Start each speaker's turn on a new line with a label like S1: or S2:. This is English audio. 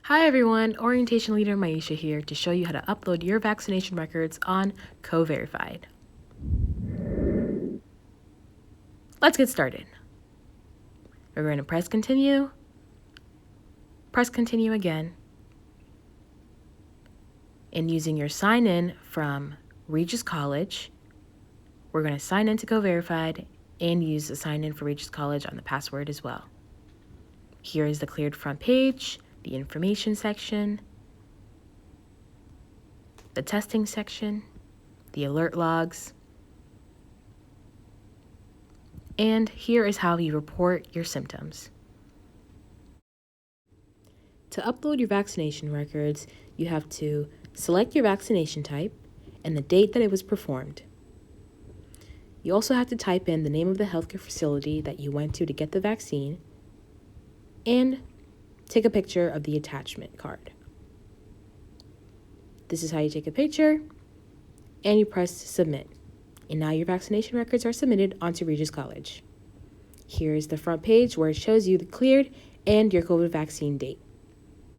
S1: Hi everyone, Orientation Leader Maisha here to show you how to upload your vaccination records on CoVerified. Let's get started. We're going to press continue again, and using your sign in from Regis College, we're going to sign in to CoVerified and use the sign in for Regis College on the password as well. Here is the cleared front page, the information section, the testing section, the alert logs, and here is how you report your symptoms. To upload your vaccination records, you have to select your vaccination type and the date that it was performed. You also have to type in the name of the healthcare facility that you went to get the vaccine and take a picture of the attachment card. This is how you take a picture, and you press submit. And now your vaccination records are submitted onto Regis College. Here is the front page where it shows you the cleared and your COVID vaccine date.